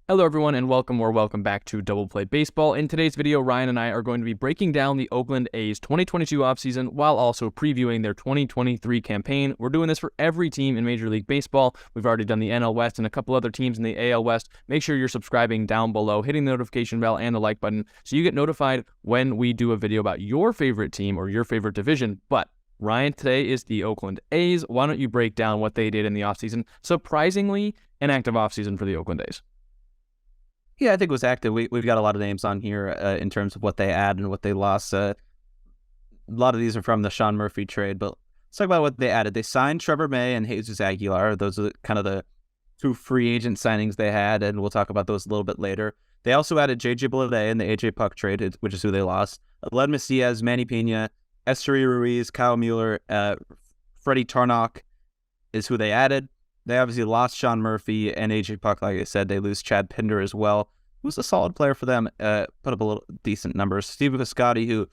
Hello everyone and welcome back to Double Play Baseball. In today's video, Ryan and I are going to be breaking down the Oakland A's 2022 offseason while also previewing their 2023 campaign. We're doing this for every team in Major League Baseball. We've already done the NL West and a couple other teams in the AL West. Make sure you're subscribing down below, hitting the notification bell and the like button so you get notified when we do a video about your favorite team or your favorite division. But Ryan, today is the Oakland A's. Why don't you break down what they did in the offseason? Surprisingly, an active offseason for the Oakland A's. Yeah, I think it was active. We've got a lot of names on here in terms of what they add and what they lost. A lot of these are from the Sean Murphy trade, but let's talk about what they added. They signed Trevor May and Jesus Aguilar. Those are kind of the two free agent signings they had, and we'll talk about those a little bit later. They also added J.J. Bleday in the A.J. Puck trade, which is who they lost. Led Macias, Manny Pena, Esteury Ruiz, Kyle Mueller, Freddie Tarnok is who they added. They obviously lost Sean Murphy and A.J. Puck. Like I said, they lose Chad Pinder as well, who's a solid player for them, put up a little decent numbers. Steve Piscotty, who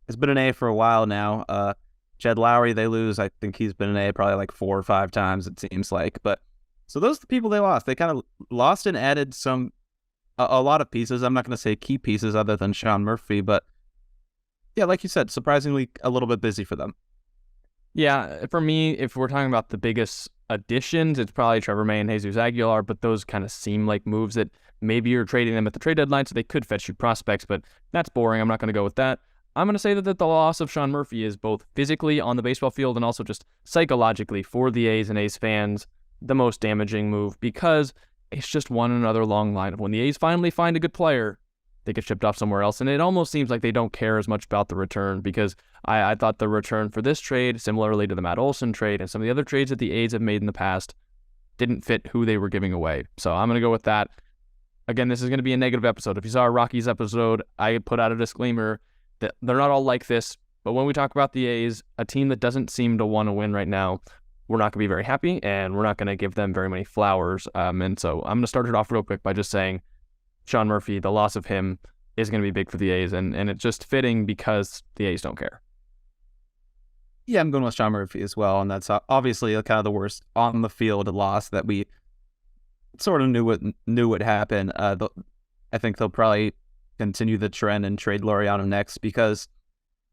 has been an A for a while now. Jed Lowry, they lose. I think he's been an A probably like 4 or 5 times, it seems like. But so those are the people they lost. They kind of lost and added a lot of pieces. I'm not going to say key pieces other than Sean Murphy, but yeah, like you said, surprisingly a little bit busy for them. Yeah, for me, if we're talking about the biggest additions, it's probably Trevor May and Jesus Aguilar, but those kind of seem like moves that maybe you're trading them at the trade deadline, so they could fetch you prospects, but that's boring. I'm not going to go with that. I'm going to say that the loss of Sean Murphy is both physically on the baseball field and also just psychologically for the A's and A's fans the most damaging move, because it's just one another long line of when the A's finally find a good player, they get shipped off somewhere else, and it almost seems like they don't care as much about the return, because I thought the return for this trade, similarly to the Matt Olson trade and some of the other trades that the A's have made in the past, didn't fit who they were giving away. So I'm going to go with that. Again, this is going to be a negative episode. If you saw our Rockies episode, I put out a disclaimer that they're not all like this, but when we talk about the A's, a team that doesn't seem to want to win right now, we're not going to be very happy, and we're not going to give them very many flowers. And so I'm going to start it off real quick by just saying Sean Murphy, the loss of him is going to be big for the A's, and it's just fitting because the A's don't care. Yeah, I'm going with Sean Murphy as well, and that's obviously kind of the worst on the field loss that we sort of knew would happen. I think they'll probably continue the trend and trade Laureano next, because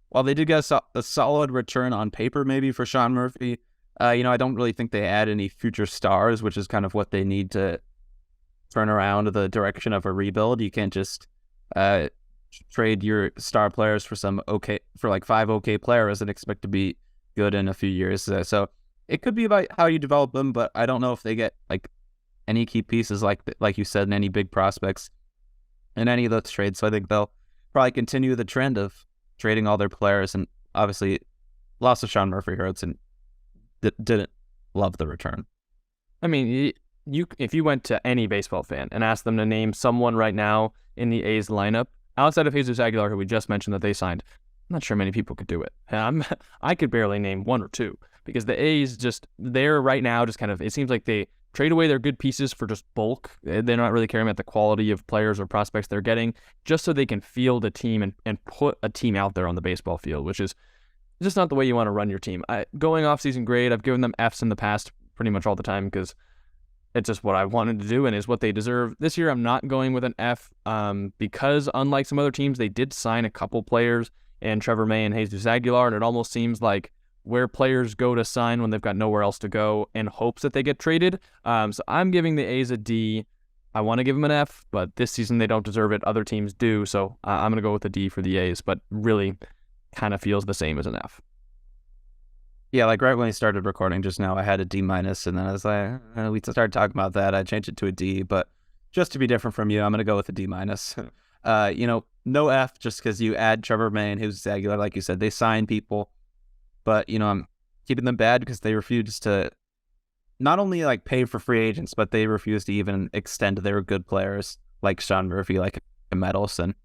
while they did get a solid return on paper maybe for Sean Murphy, I don't really think they add any future stars, which is kind of what they need to turn around the direction of a rebuild. You can't just trade your star players for like 5 okay players and expect to be good in a few years. So it could be about how you develop them, but I don't know if they get like any key pieces like you said, and any big prospects in any of those trades. So I think they'll probably continue the trend of trading all their players, and obviously loss of Sean Murphy hurts, and didn't love the return. I mean, if you went to any baseball fan and asked them to name someone right now in the A's lineup, outside of Jesus Aguilar, who we just mentioned that they signed, I'm not sure many people could do it. I could barely name 1 or 2, because the A's they're right now just kind of, it seems like they trade away their good pieces for just bulk. They're not really caring about the quality of players or prospects they're getting, just so they can field a team and put a team out there on the baseball field, which is just not the way you want to run your team. Going off-season grade, I've given them Fs in the past pretty much all the time, because it's just what I wanted to do and is what they deserve. This year, I'm not going with an F, because unlike some other teams, they did sign a couple players in Trevor May and Jesus Aguilar, and it almost seems like where players go to sign when they've got nowhere else to go in hopes that they get traded. So I'm giving the A's a D. I want to give them an F, but this season they don't deserve it. Other teams do, so I'm going to go with a D for the A's, but really kind of feels the same as an F. Yeah, like right when we started recording just now, I had a D-, and then I was like, we started talking about that. I changed it to a D, but just to be different from you, I'm going to go with a D-. No F, just because you add Trevor May and Jesus Aguilar, like you said, they sign people, but, I'm keeping them bad because they refuse to not only like pay for free agents, but they refuse to even extend their good players like Sean Murphy, like Matt Olson.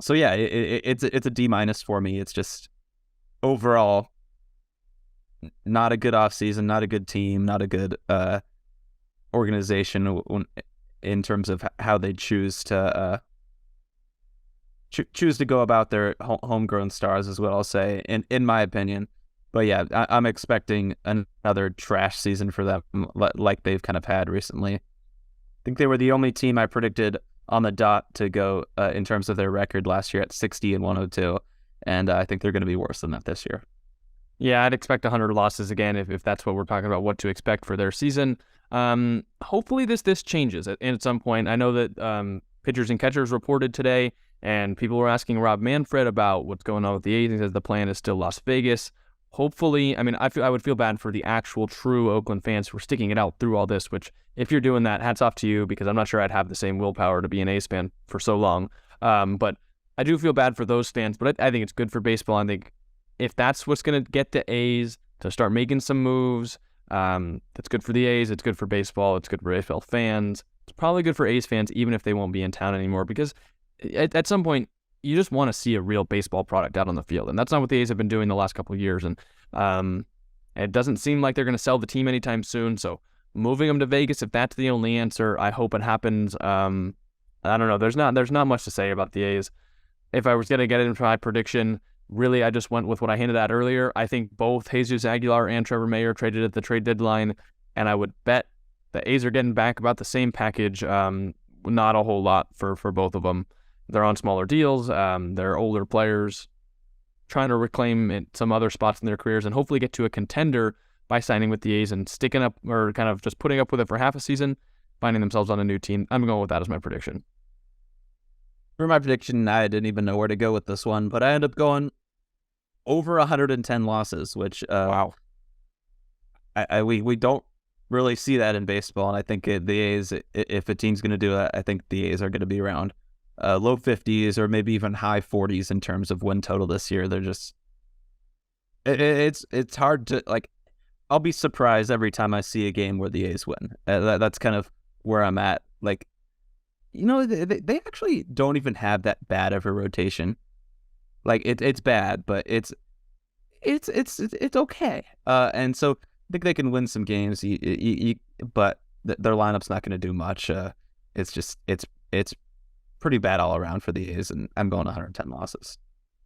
So yeah, it's a D- for me. It's just overall not a good offseason, not a good team, not a good organization in terms of how they choose to go about their homegrown stars, is what I'll say, in my opinion. But yeah, I'm expecting another trash season for them, like they've kind of had recently. think they were the only team I predicted on the dot to go in terms of their record last year at 60-102, and I think they're going to be worse than that this year. Yeah, I'd expect 100 losses again if that's what we're talking about, what to expect for their season. Hopefully this changes at some point. I know that pitchers and catchers reported today, and people were asking Rob Manfred about what's going on with the A's. He says the plan is still Las Vegas. Hopefully, I mean, I would feel bad for the actual true Oakland fans who are sticking it out through all this, which if you're doing that, hats off to you, because I'm not sure I'd have the same willpower to be an A's fan for so long. But I do feel bad for those fans, but I think it's good for baseball. I think if that's what's going to get the A's to start making some moves, that's good for the A's. It's good for baseball. It's good for baseball fans. It's probably good for A's fans, even if they won't be in town anymore, because at some point, you just want to see a real baseball product out on the field. And that's not what the A's have been doing the last couple of years. And it doesn't seem like they're going to sell the team anytime soon. So moving them to Vegas, if that's the only answer, I hope it happens. I don't know. There's not much to say about the A's. If I was going to get into my prediction, really, I just went with what I hinted at earlier. I think both Jesus Aguilar and Trevor May are traded at the trade deadline. And I would bet the A's are getting back about the same package. Not a whole lot for both of them. They're on smaller deals. They're older players trying to reclaim some other spots in their careers and hopefully get to a contender by signing with the A's and sticking up or kind of just putting up with it for half a season, finding themselves on a new team. I'm going with that as my prediction. For my prediction, I didn't even know where to go with this one, but I ended up going over 110 losses, which wow. We don't really see that in baseball, and I think the A's, if a team's going to do it, I think the A's are going to be around low 50s or maybe even high 40s in terms of win total this year. They're just it's hard to, like, I'll be surprised every time I see a game where the A's win. That's kind of where I'm at. Like, you know, they actually don't even have that bad of a rotation. Like, it's bad, but it's okay. And so I think they can win some games. But their lineup's not going to do much. It's pretty bad all around for the A's, and I'm going 110 losses.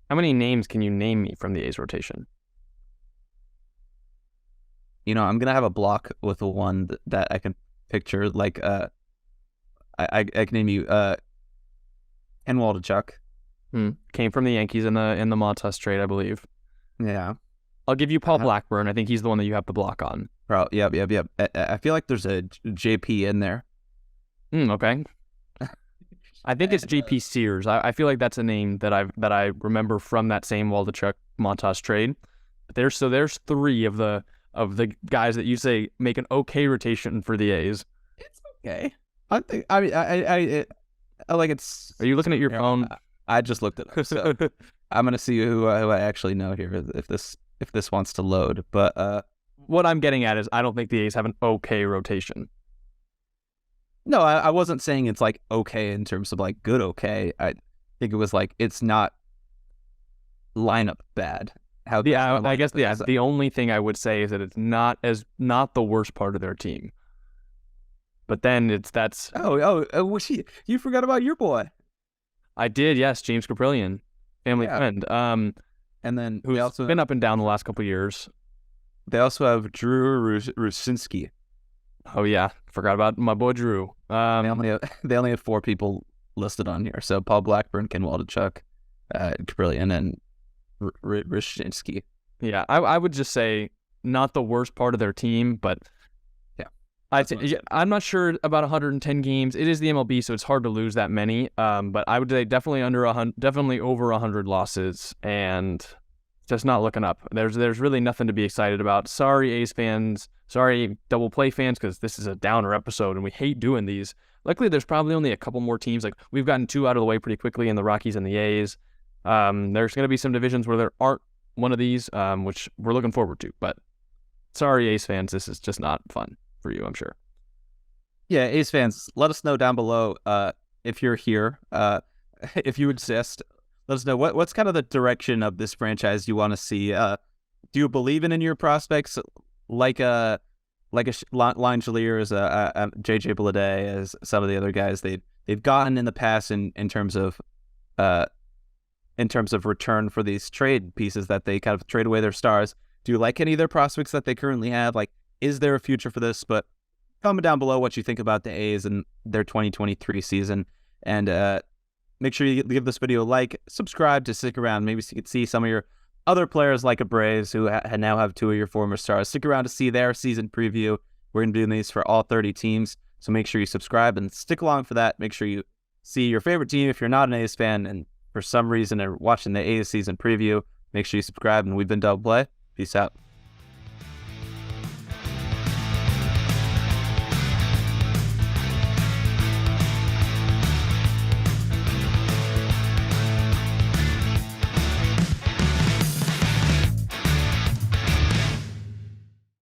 How many names can you name me from the A's rotation? You know, I'm gonna have a block with one that I can picture. Like, I can name you Ken Waldichuk. Came from the Yankees in the Montas trade, I believe. Yeah. I'll give you Paul Blackburn. I think he's the one that you have the block on. Yep. I feel like there's a JP in there. Okay. I think it's JP Sears. I feel like that's a name that I remember from that same Waldichuk Montas trade. But there's three of the guys that you say make an okay rotation for the A's. It's okay. I like it's. Are you looking at your phone? I just looked it up. So I'm gonna see who I actually know here if this wants to load. But what I'm getting at is I don't think the A's have an okay rotation. No, I wasn't saying it's like okay in terms of like good okay. I think it was like it's not lineup bad. I guess the only thing I would say is that it's not the worst part of their team. But then you forgot about your boy. I did, yes, James Caprillion, family friend. And then who's also been up and down the last couple of years. They also have Drew Rusinski. Oh yeah, forgot about my boy Drew. They only have 4 people listed on here. So Paul Blackburn, Ken Waldichuk, Caprillion, and Rusinski. Yeah, I would just say not the worst part of their team, but I'm not sure about 110 games. It is the MLB, so it's hard to lose that many. But I would say definitely over 100 losses, and just not looking up. There's really nothing to be excited about. Sorry, A's fans. Sorry, double play fans, because this is a downer episode, and we hate doing these. Luckily, there's probably only a couple more teams. Like, we've gotten 2 out of the way pretty quickly in the Rockies and the A's. There's going to be some divisions where there aren't one of these, which we're looking forward to. But sorry, A's fans, this is just not fun for you, I'm sure. Yeah, A's fans, let us know down below if you're here. If you exist, let us know what's kind of the direction of this franchise you want to see. Do you believe in your prospects like a Line Chalier, as a JJ Bleday, as some of the other guys they've gotten in the past in terms of return for these trade pieces that they kind of trade away their stars? Do you like any of their prospects that they currently have? Like, is there a future for this? But comment down below what you think about the A's and their 2023 season. And make sure you give this video a like, subscribe to stick around. Maybe so you can see some of your other players like a Braves who now have 2 of your former stars. Stick around to see their season preview. We're going to be doing these for all 30 teams. So make sure you subscribe and stick along for that. Make sure you see your favorite team if you're not an A's fan and for some reason are watching the A's season preview. Make sure you subscribe. And we've been Double Play. Peace out.